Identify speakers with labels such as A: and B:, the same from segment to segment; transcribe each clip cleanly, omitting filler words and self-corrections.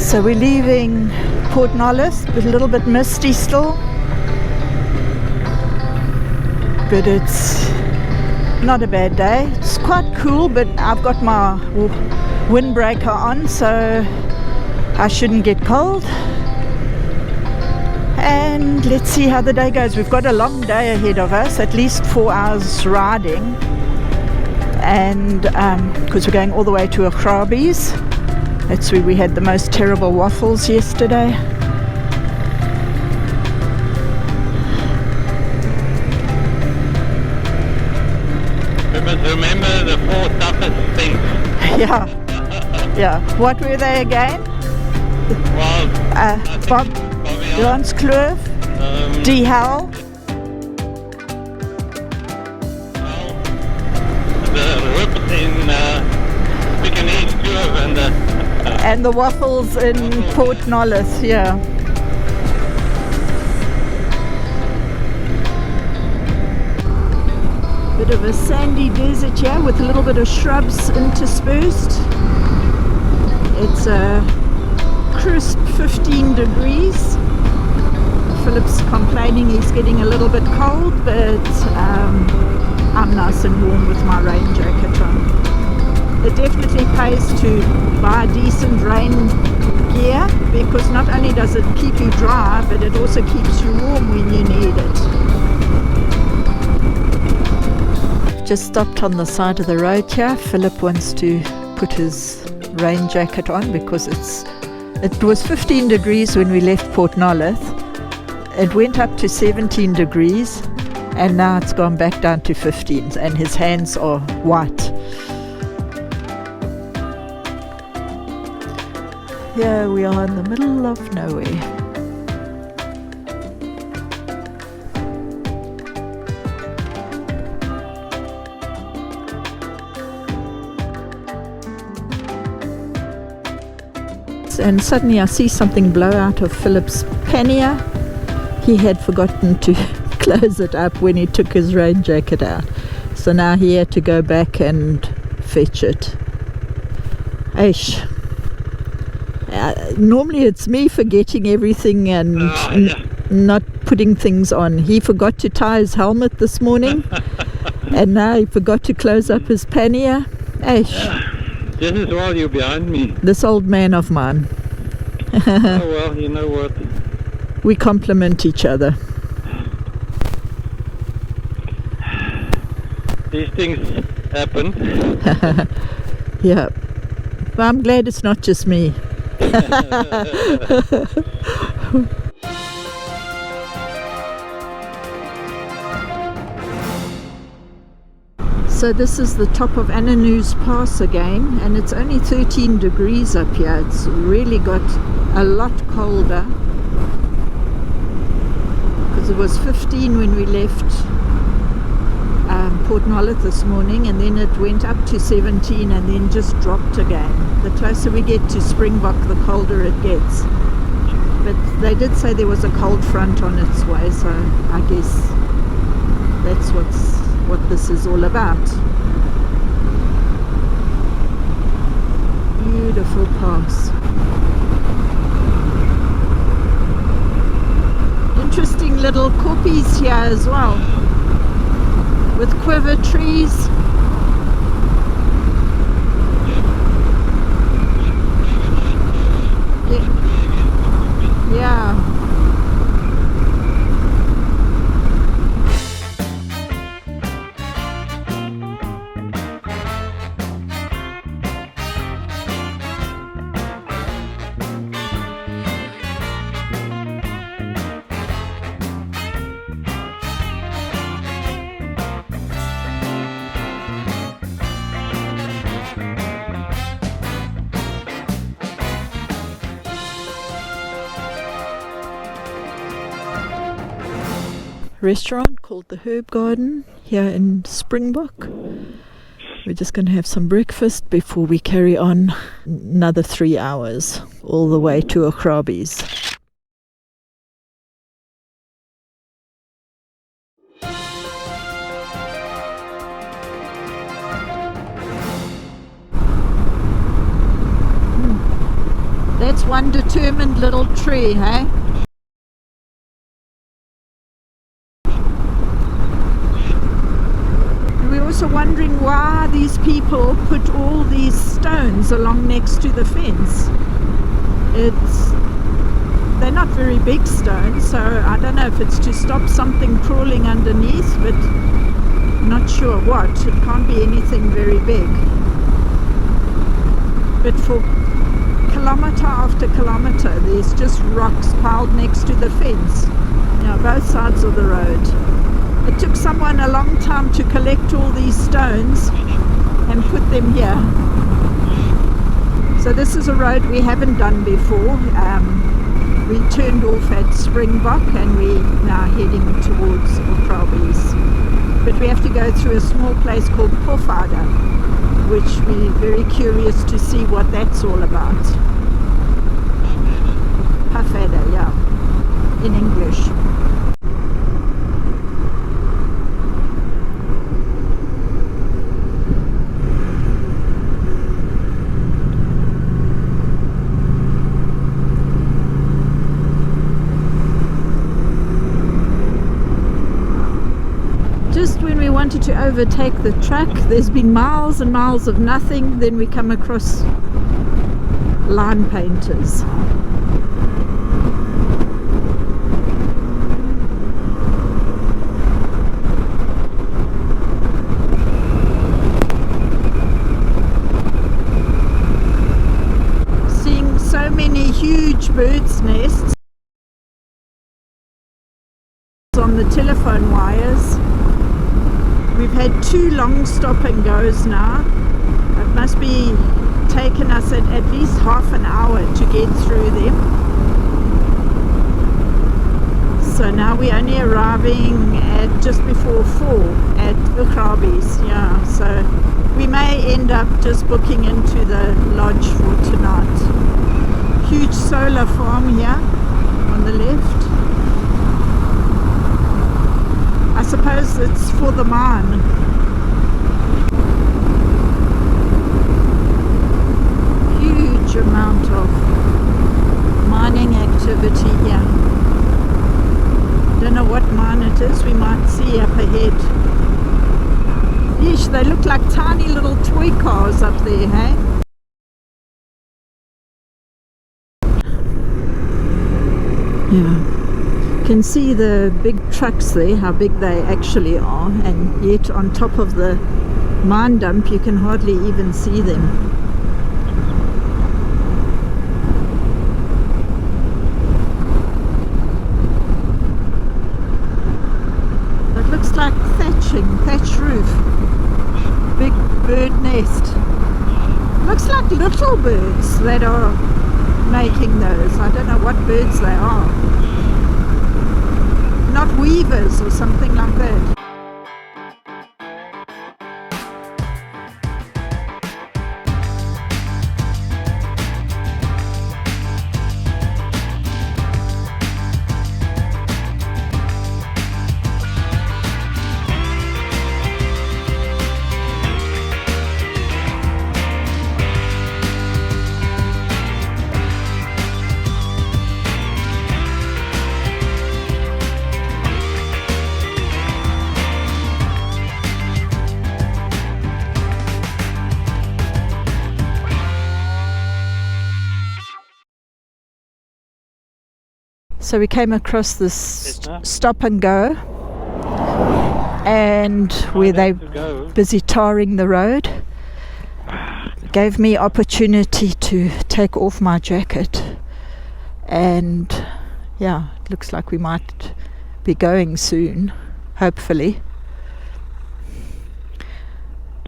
A: So we're leaving Port Nolloth, a little bit misty still, but it's not a bad day. It's quite cool, but I've got my windbreaker on, so I shouldn't get cold. And let's see how the day goes. We've got a long day ahead of us, at least 4 hours riding, and because we're going all the way to Augrabies. That's where we had the most terrible waffles yesterday.
B: We must remember the 4 toughest things.
A: Yeah. What were they again?
B: Well,
A: Klipspringers, Die Hell,
B: the ribs in Pekinese Curve
A: and the waffles in Port Nolloth, yeah. Bit of a sandy desert here with a little bit of shrubs interspersed. It's a crisp 15 degrees. Philip's complaining he's getting a little bit cold, but I'm nice and warm with my rain jacket on. It definitely pays to buy decent rain gear, because not only does it keep you dry, but it also keeps you warm when you need it. Just stopped on the side of the road here. Philip wants to put his rain jacket on because it was 15 degrees when we left Port Nolloth. It went up to 17 degrees and now it's gone back down to 15, and his hands are white. Here we are in the middle of nowhere. And suddenly I see something blow out of Philip's pannier. He had forgotten to close it up when he took his rain jacket out, so now he had to go back and fetch it. Aish. Normally it's me forgetting everything and not putting things on. He forgot to tie his helmet this morning and now he forgot to close up his pannier. Aish.
B: This is while you're behind me.
A: This old man of mine.
B: Oh well, you know what?
A: We compliment each other.
B: These things happen.
A: Yeah. But I'm glad it's not just me. So this is the top of Ananu's Pass again, and it's only 13 degrees up here. It's really got a lot colder, because it was 15 when we left Port Nolloth this morning, and then it went up to 17 and then just dropped again. The closer we get to Springbok, the colder it gets. But they did say there was a cold front on its way, so I guess that's what this is all about. Beautiful pass. Interesting little koppies here as well, with quiver trees. Yeah. Restaurant called the Herb Garden here in Springbok. We're just going to have some breakfast before we carry on another 3 hours all the way to Augrabies. It's one determined little tree, hey? We're also wondering why these people put all these stones along next to the fence. They're not very big stones, so I don't know if it's to stop something crawling underneath, but not sure what. It can't be anything very big. But for kilometre after kilometre, there's just rocks piled next to the fence. Yeah, both sides of the road. It took someone a long time to collect all these stones and put them here. So this is a road we haven't done before. We turned off at Springbok and we're now heading towards Augrabies. But we have to go through a small place called Pofadder, which we're very curious to see what that's all about. Pofadder, yeah, in English. Just when we wanted to overtake the truck, there's been miles and miles of nothing, then we come across line painters. Seeing so many huge birds' nests on the telephone wires. We've had 2 long stop and goes now. It must be taken us at least half an hour to get through them. So now we're only arriving at just before 4 at Augrabies. Yeah, so we may end up just booking into the lodge for tonight. Huge solar farm here on the left. I suppose it's for the mine. Huge amount of mining activity here. Don't know what mine it is, we might see up ahead. Yeesh, they look like tiny little toy cars up there, hey? Yeah. You can see the big trucks there, how big they actually are, and yet on top of the mine dump you can hardly even see them. It looks like thatch roof, big bird nest. Looks like little birds that are making those. I don't know what birds they are. Not weavers or something like that. So we came across this stop and go, and where they busy tarring the road. Gave me opportunity to take off my jacket, and yeah, it looks like we might be going soon, hopefully.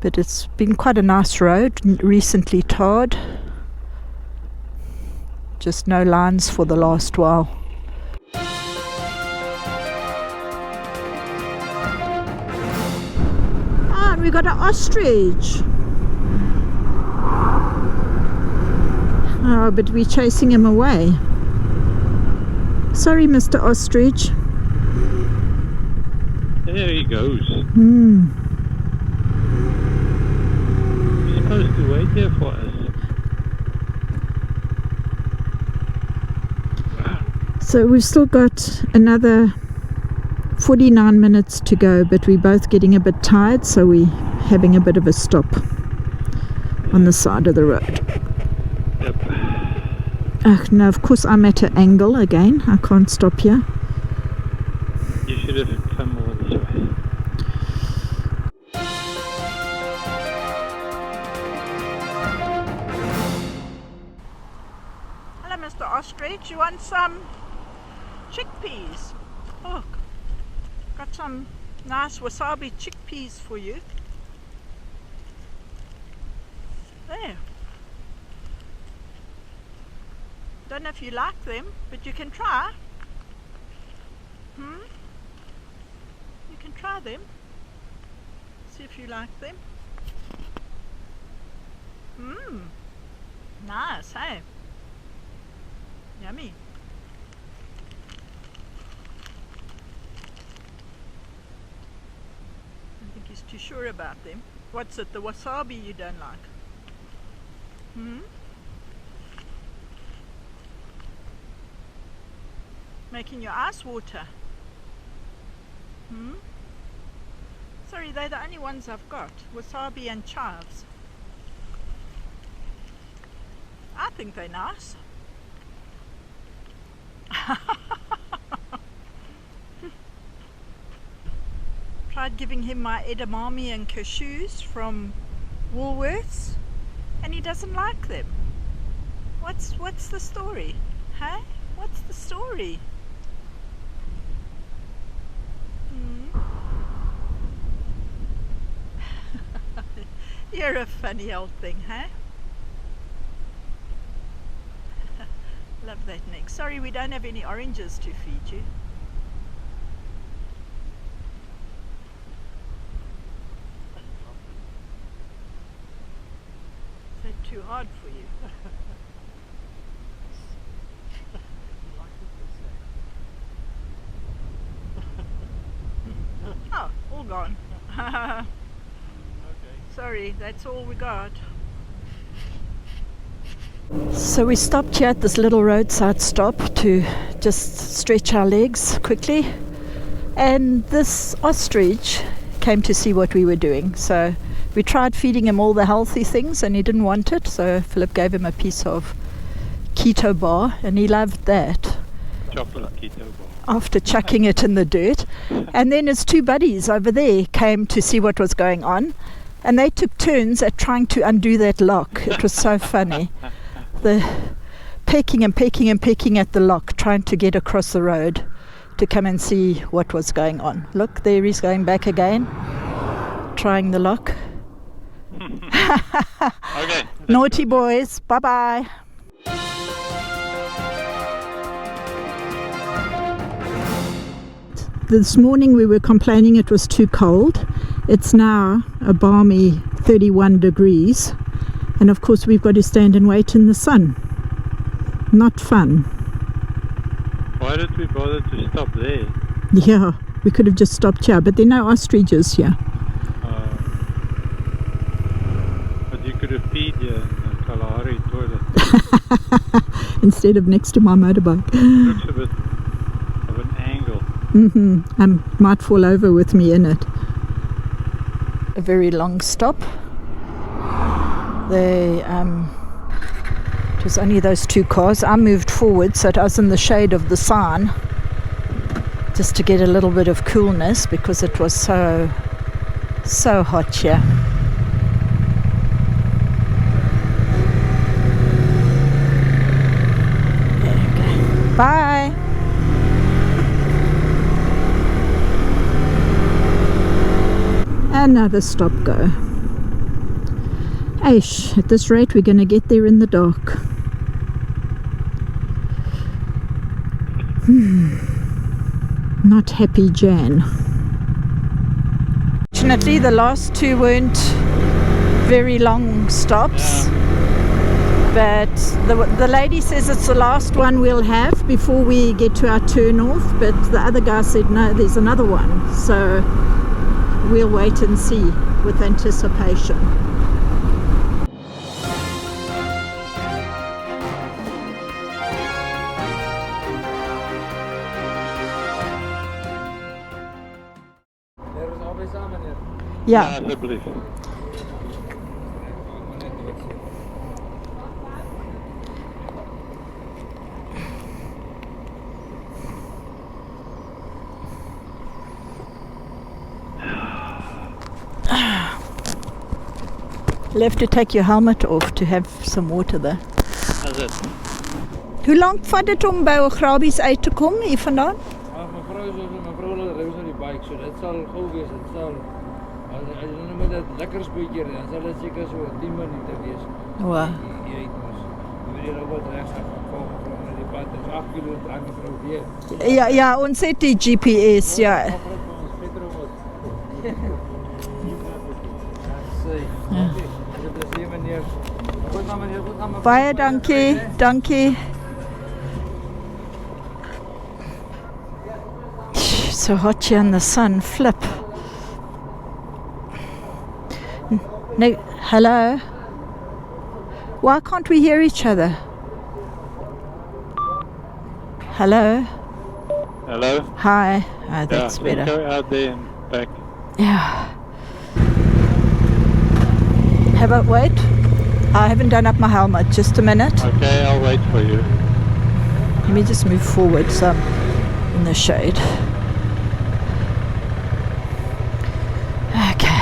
A: But it's been quite a nice road, recently tarred. Just no lines for the last while. We got an ostrich. Oh, but we're chasing him away. Sorry, Mr. Ostrich.
B: There he goes.
A: Hmm.
B: He's supposed to wait there for us.
A: So we've still got another 49 minutes to go, but we're both getting a bit tired, so we're having a bit of a stop on the side of the road.
B: Yep.
A: Now of course I'm at an angle again, I can't stop here.
B: You should have come all this way.
A: Hello Mr. Ostrich, you want some chickpeas? Look, got some nice wasabi chickpeas for you. There. Don't know if you like them, but you can try. You can try them. See if you like them. Nice, hey? Yummy. I think he's too sure about them. What's it, the wasabi you don't like? Making your eyes water. Sorry, they're the only ones I've got. Wasabi and chives. I think they're nice. Tried giving him my edamame and cashews from Woolworths, and he doesn't like them. What's the story? Hey? What's the story? You're a funny old thing, huh? Love that, Nick. Sorry, we don't have any oranges to feed you. Is that too hard for you? Oh, all gone. Sorry, that's all we got. So we stopped here at this little roadside stop to just stretch our legs quickly, and this ostrich came to see what we were doing. So we tried feeding him all the healthy things and he didn't want it, so Philip gave him a piece of keto bar and he loved that.
B: Chocolate keto bar.
A: After chucking it in the dirt. And then his two buddies over there came to see what was going on, and they took turns at trying to undo that lock. It was so funny. The pecking and pecking and pecking at the lock, trying to get across the road to come and see what was going on. Look, there he's going back again, trying the lock.
B: Okay.
A: Naughty boys, bye-bye. This morning we were complaining it was too cold. It's now a balmy 31 degrees. And of course we've got to stand and wait in the sun. Not fun.
B: Why did we bother to stop there?
A: Yeah, we could have just stopped here, but there are no ostriches here.
B: But you could have peed here in the Kalahari toilet.
A: Instead of next to my motorbike.
B: It looks a bit of an angle.
A: I might fall over with me in it. A very long stop. It was only those two cars. I moved forward so I was in the shade of the sign just to get a little bit of coolness because it was so hot here. Okay. Bye. Another stop go. Aish, at this rate we're going to get there in the dark. Not happy Jan. Fortunately the last two weren't very long stops, but the lady says it's the last one we'll have before we get to our turn off, but the other guy said no, there's another one, so we'll wait and see with anticipation. Ja.
B: alsjeblieft.
A: You'll have to take your helmet off to have some water there.
B: Is it?
A: Hoe lank vat dit om by Augrabies uit te kom hier vandaan?
C: Mevrou ry ons op die bike, so dit sal gou wees. Dit sal as jy nou met 'n lekker spoedjie ry, dan sal dit seker so 10 minute wees.
A: Wow.
C: Jy ry mos. Jy weet jy nou wat regs gaan kom van die pad, dis 8 km aan die vrou weer.
A: Ja, ja, ons het die GPS, ja.
C: Ons petrol was. Ja. Dit is nie meneer. Goed dan meneer, goed dan.
A: Baie dankie, dankie. So hot here in the sun, flip. No, hello? Why can't we hear each other? Hello?
B: Hello?
A: Hi. Oh, that's
B: yeah,
A: better.
B: Let's go out there and back.
A: Yeah. Wait. I haven't done up my helmet. Just a minute.
B: Okay, I'll wait for you.
A: Let me just move forward some in the shade. Okay.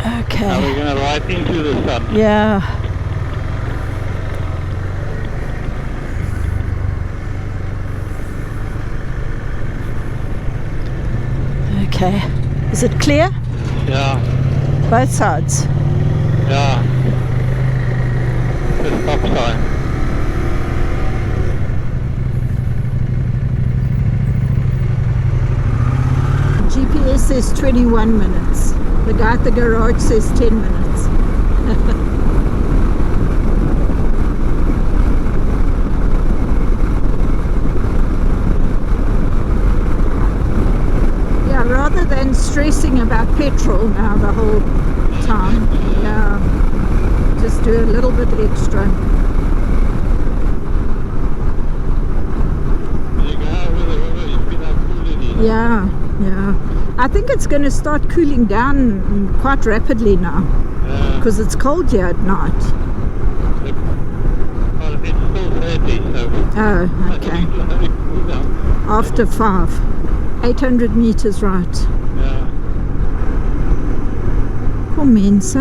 B: Now
A: Okay.
B: we're going to ride into the sun.
A: Yeah. Okay. Is it clear?
B: Yeah,
A: Both sides?
B: yeah. The stop sign.
A: GPS says 21 minutes. The guy at the garage says 10 minutes. Yeah, rather than stressing about petrol now the whole time, yeah, just do a little bit extra.
B: You go over the river, you feel how cool it is.
A: Yeah, yeah. I think it's going to start cooling down quite rapidly now
B: Yeah.
A: because it's cold here at night.
B: Well, it's still 30, so
A: Oh,
B: I
A: okay.
B: think it'll only cool down.
A: After 5. 800 meters, right.
B: Yeah.
A: Kom mense.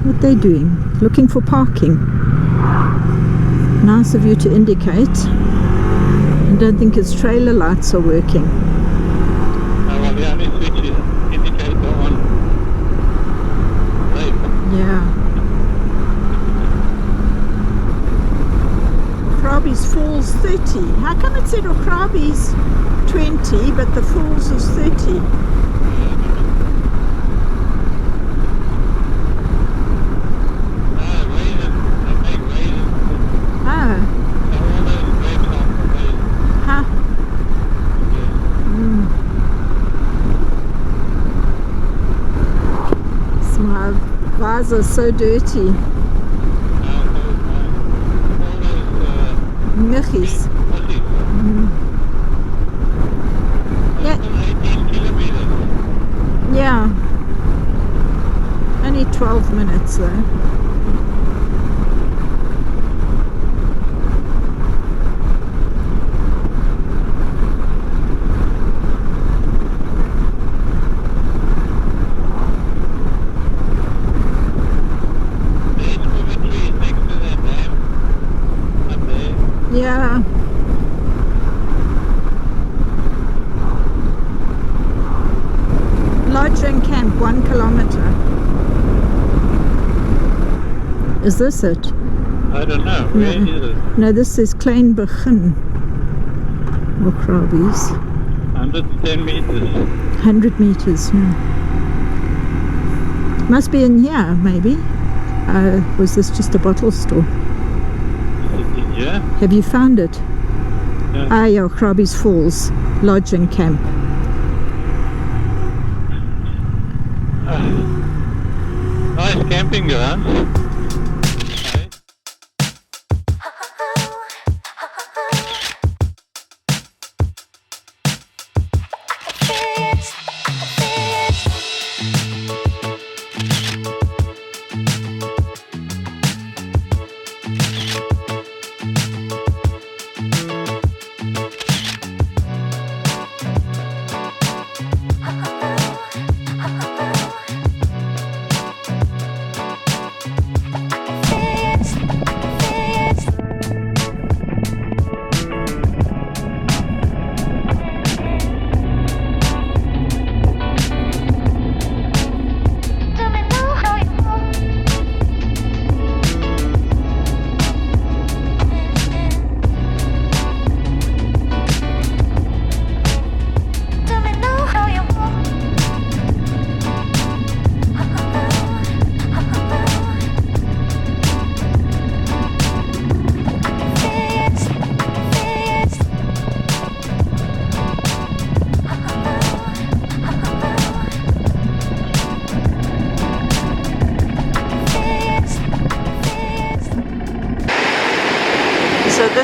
A: What they doing? Looking for parking. Nice of you to indicate. I don't think his trailer lights are working.
B: Well, the only switch is indicator on. Right.
A: Yeah. Augrabies Falls 30. How come it said Augrabies 20 but the Falls is 30? Ah, huh. My visor so dirty. Michies. Yeah. Yeah. Only 12 minutes though. Yeah. Lodge and camp, 1 kilometer. Is this it?
B: I don't know. Where is it?
A: No, this is Klein Begin. Augrabies.
B: 110 meters.
A: 100 meters, yeah. Must be in here, maybe. Was this just a bottle store?
B: Yeah?
A: Have you found it?
B: Yeah.
A: Ah, yeah, Augrabies Falls, Lodge and Camp.
B: Nice camping grounds. Okay.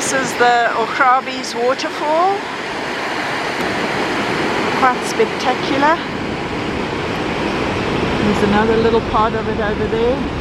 A: This is the Augrabies Waterfall. Quite spectacular. There's another little part of it over there.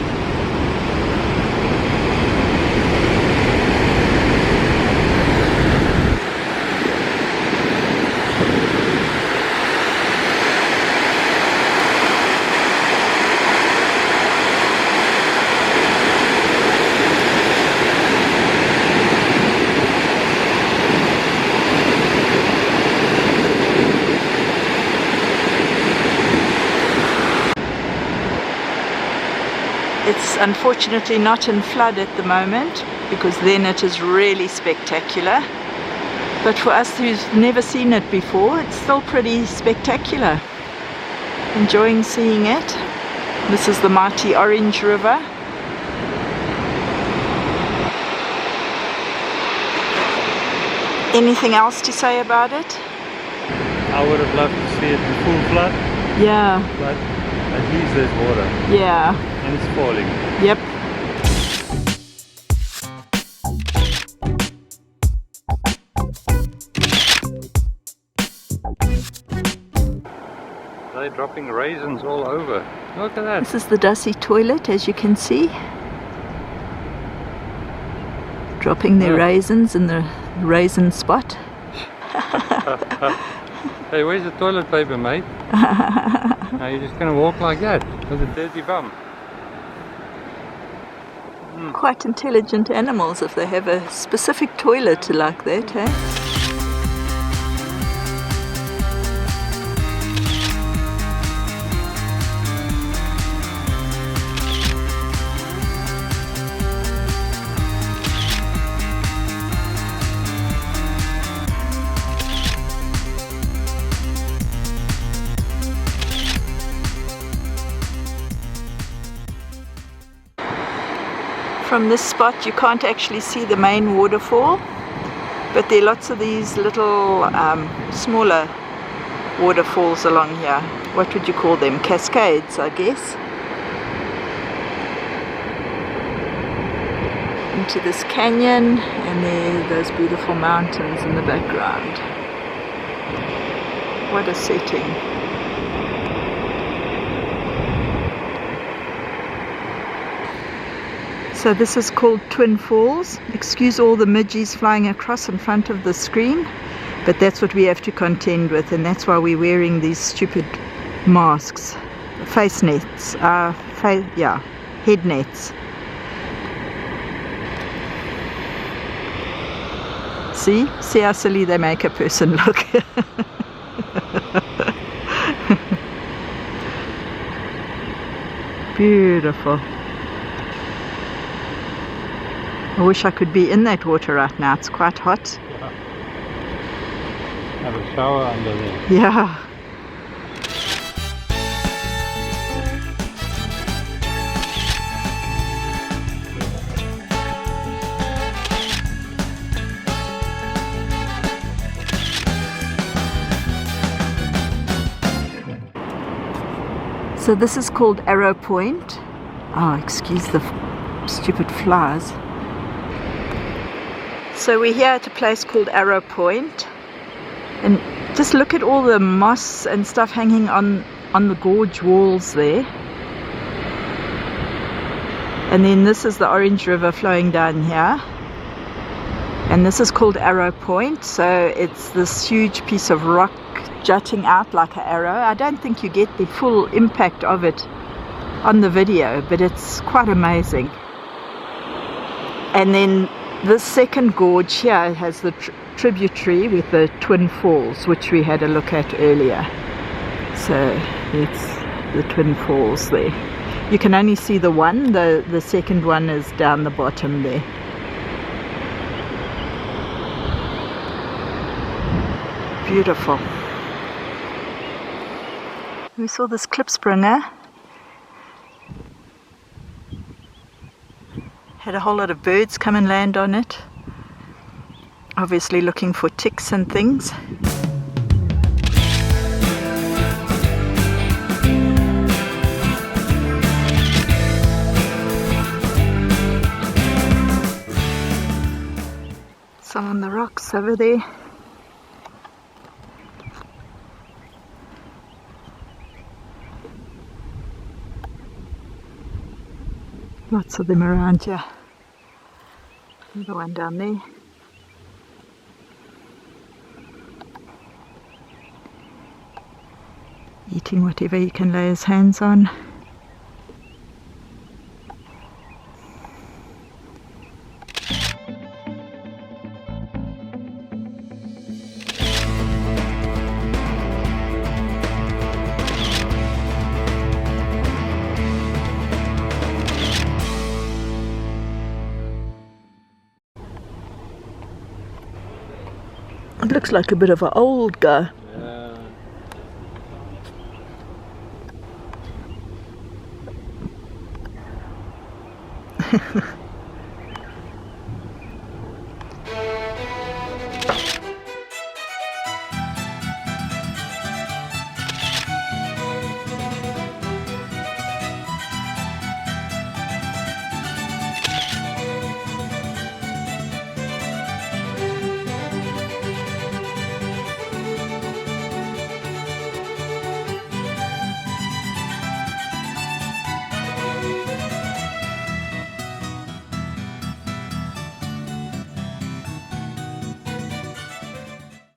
A: It's unfortunately not in flood at the moment, because then it is really spectacular. But for us who's never seen it before, it's still pretty spectacular. Enjoying seeing it. This is the mighty Orange River. Anything else to say about it?
B: I would have loved to see it in full flood,
A: Yeah.
B: but at least there's water
A: Yeah.
B: and it's falling.
A: Yep.
B: They're dropping raisins all over. Look at that.
A: This is the Dassies toilet, as you can see. Dropping their raisins in the raisin spot.
B: Hey, where's the toilet paper, mate? Now you're just going to walk like that with a dirty bum.
A: Quite intelligent animals if they have a specific toilet like that, eh? From this spot you can't actually see the main waterfall, but there are lots of these little smaller waterfalls along here. What would you call them? Cascades, I guess. Into this canyon, and there are those beautiful mountains in the background. What a setting. So this is called Twin Falls. Excuse all the midges flying across in front of the screen, but that's what we have to contend with, and that's why we're wearing these stupid masks, face nets, head nets. See how silly they make a person look. Beautiful. I wish I could be in that water right now. It's quite hot.
B: Yeah. Have a shower under there.
A: Yeah. So this is called Arrow Point. Oh, excuse the stupid flies. So we're here at a place called Arrow Point, and just look at all the moss and stuff hanging on the gorge walls there. And then this is the Orange River flowing down here, and this is called Arrow Point. So it's this huge piece of rock jutting out like an arrow. I don't think you get the full impact of it on the video, but it's quite amazing. And then this second gorge here has the tributary with the Twin Falls, which we had a look at earlier. So it's the Twin Falls there. You can only see the one, the second one is down the bottom there. Beautiful. We saw this Klipspringer. Had a whole lot of birds come and land on it. Obviously looking for ticks and things. Some on the rocks over there. Lots of them around here. Another one down there. Eating whatever he can lay his hands on. It looks like a bit of an old guy.
B: Yeah.